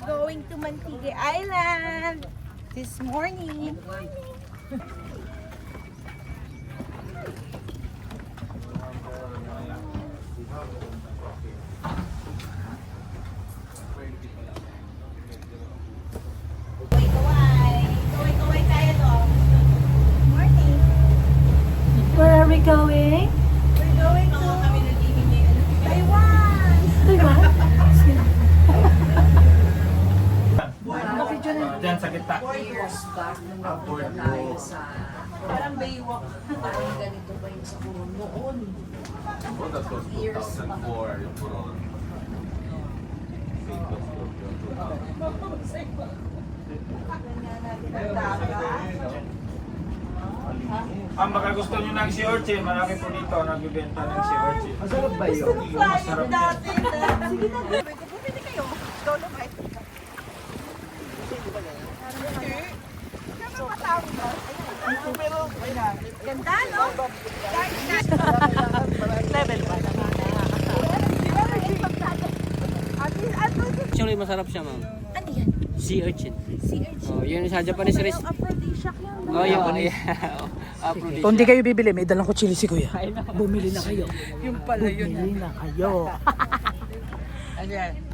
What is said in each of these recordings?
going to Mantigue Island this morning. Kaway tayo doon. Morning. Where are we going? We're going to Taiwan. Taiwan? Diyan sa kita. 4 years back nung nagpunta tayo sa parang Baywalk. Parang ganito ba yung sa Coron noon? Oh, that was 2004, yung Coron. Ang baka gusto nyo ng si Orche, marami po dito nagbibenta ng si Orche. Masarap ba yun? Masarap din. Sige na. Bumili kayo. Dolomite. Saan matawag ba? Ganda, no? Level pa naman. Actually, masarap siya, ma'am. Ano yan? Sea urchin. Sea urchin. Oh, yun sa Japanese rice. Yung aphrodisiac yan. Oh, yun. Aphrodisiac. Kung di kayo bibili, may dalang kutsili si Kuya. Bumili na kayo. Yung pala yun. Bumili na kayo. Ayan.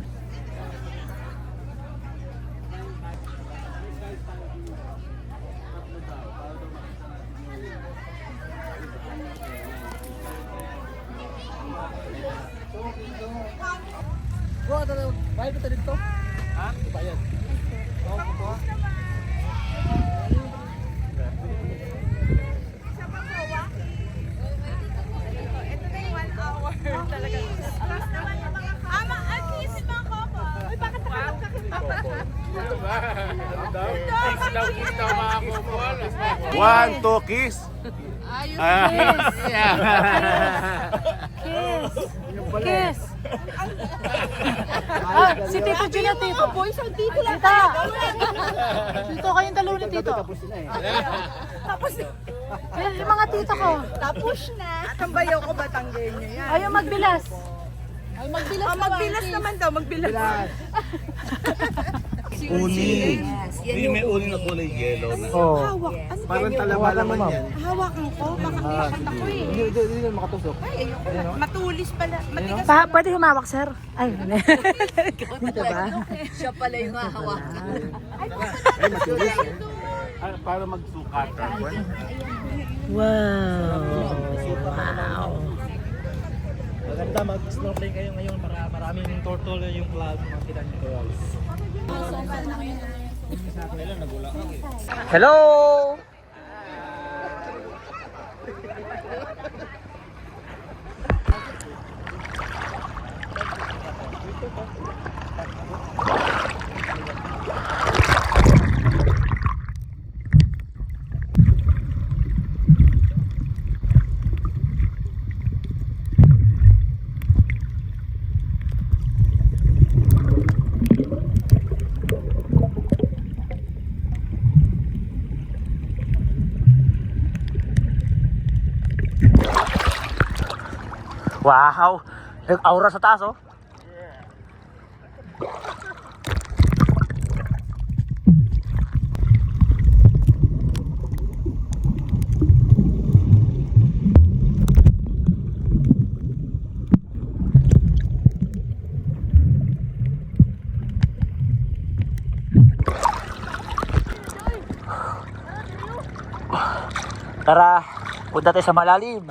Ito na yung 1 hour. Talaga. Ama, kiss mga koko. Uy, bakit nakalap ka kay Papa? One, two, kiss! Kiss! Ah, si Tito Gina, Tito. Boys, ang dito lang Tita! tayo. Tito, kayong dalawa ni Tito. Tapos, Eh, yung mga tito ko. tapos na. Tambayaw ko ba tanggay niyo yan? Ayaw magbilas. Magbilas naman daw, magbilas. Uni. Hindi, may uni na kulay yellow na. Oh. Hawak. Ano Parang yan? talaba naman yan. Hawakan ko, makakakat ako eh. Hindi na makatusok. Ay, ayoko na. Matulis pala. Matigas. Pwede humawak, sir. Ay, diba? Siya pala yung hahawakan. Ay, matulis eh. Para magsukat. Wow. Wow. Maganda mag-snorkeling kayo ngayon para maraming turtle yung cloud mga kita nyo. Hello! Wow! Nag-aura sa taas oh. Tara, punta tayo sa malalim.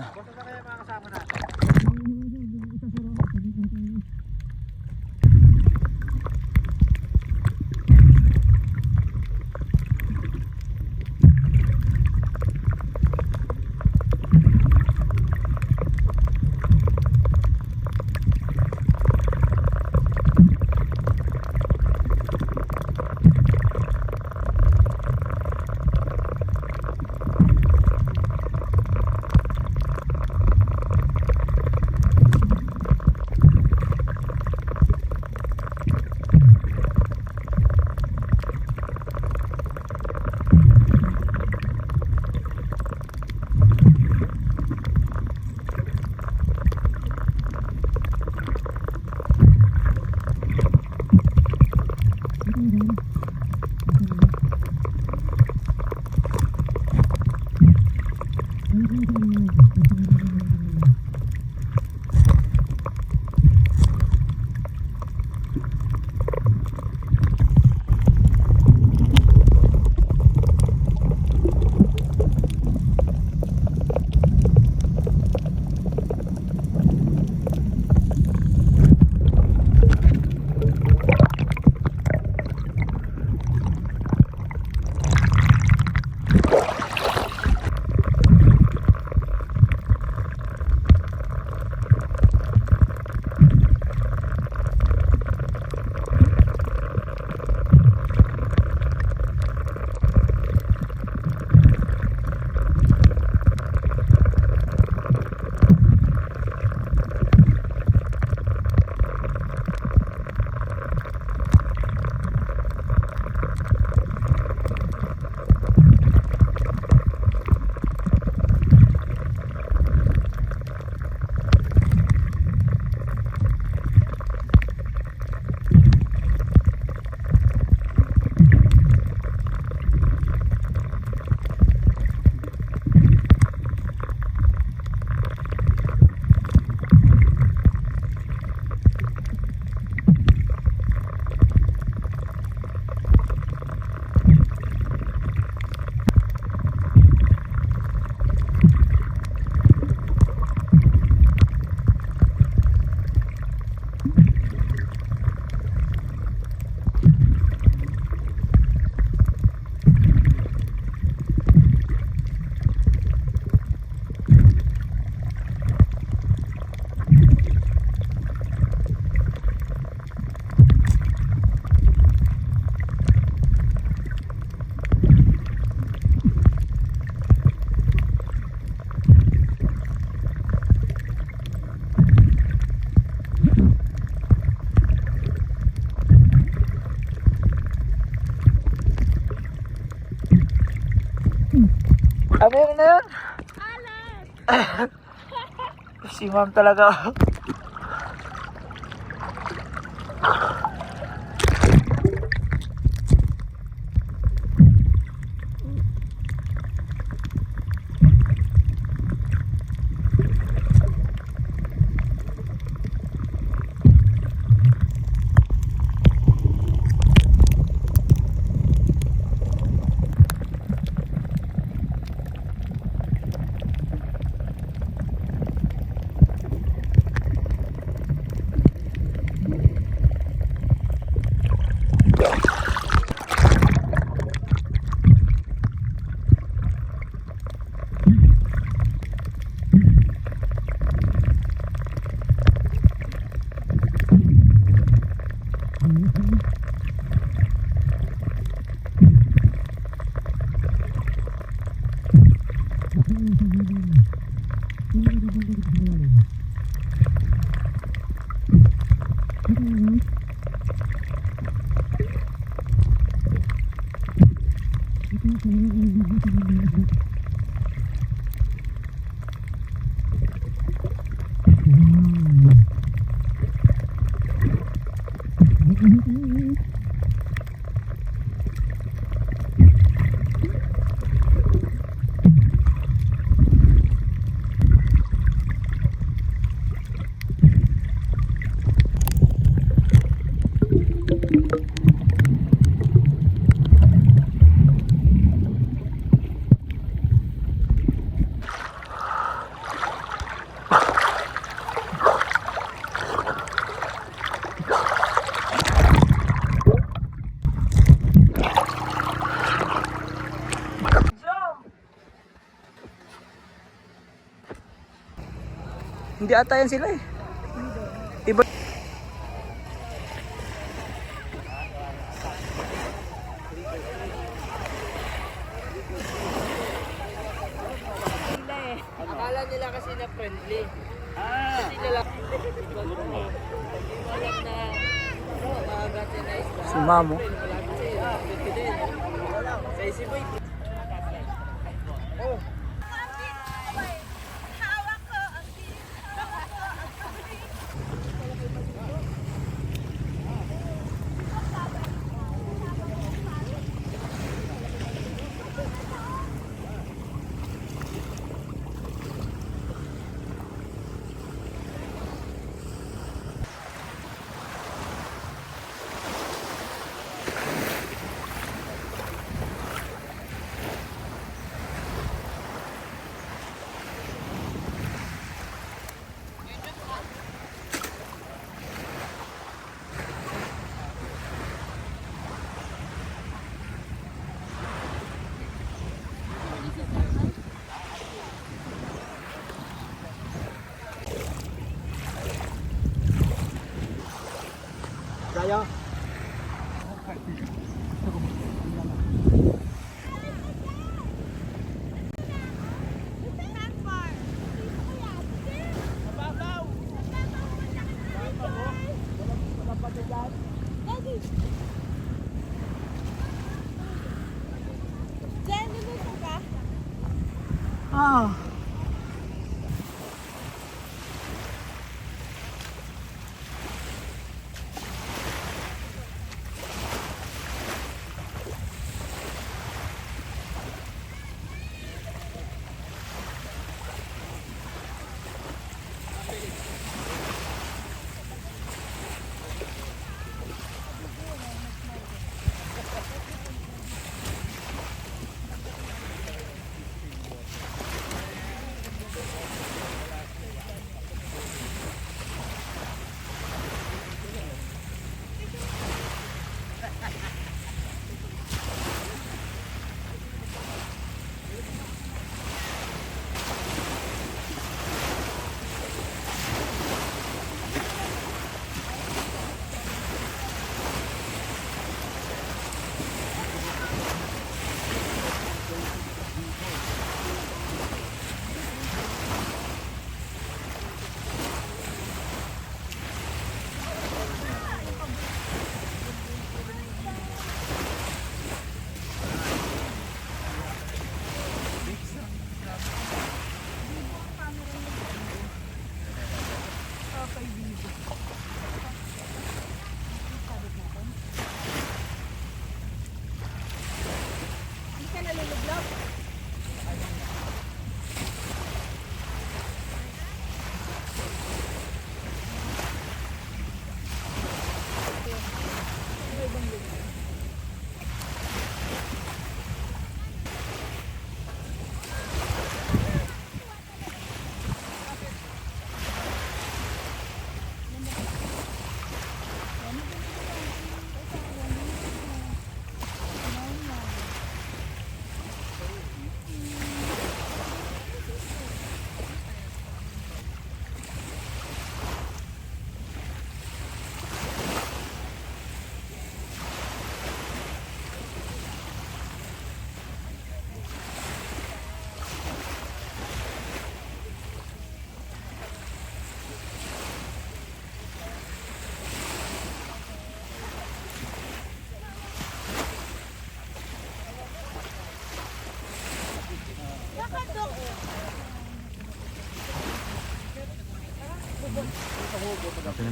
Ano yun na yun? Si ma'am talaga. Hindi ata yan sila eh. Iba. Akala nila kasi na friendly. Kasi nila. Walang na. Makagati na isla. Si mamo. Wala kasi. Pwede din. Sa isiboy. Kaya. Ah.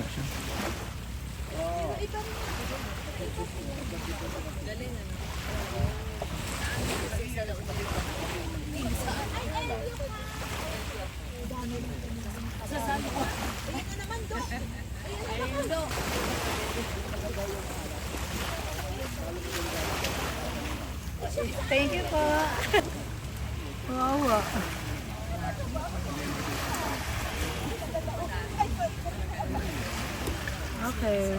na siya. Thank you po. Wow. Okay. Okay.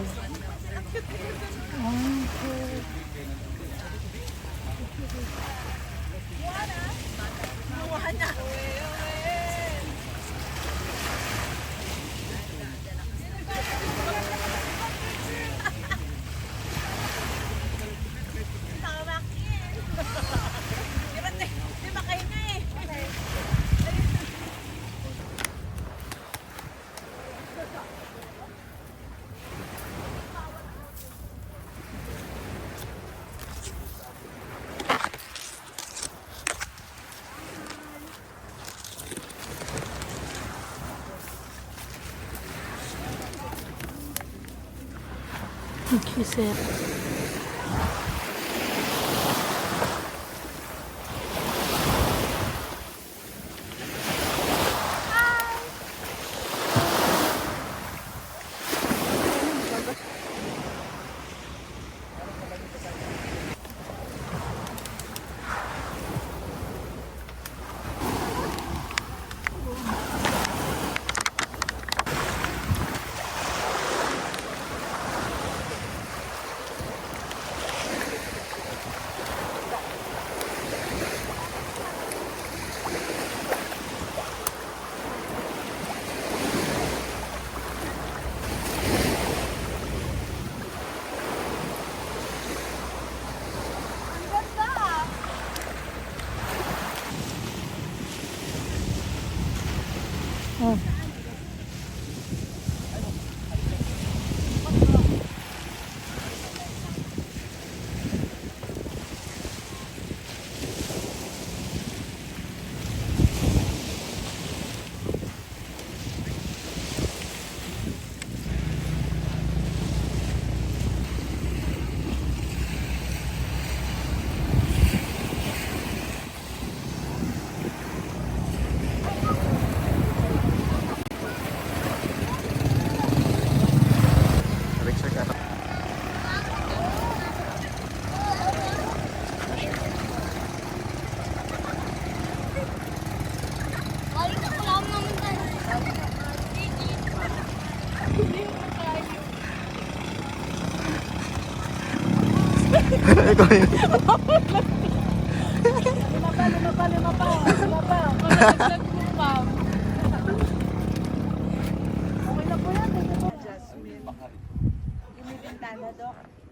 Thank you, sir. Oh. Yung may bintana, Dok.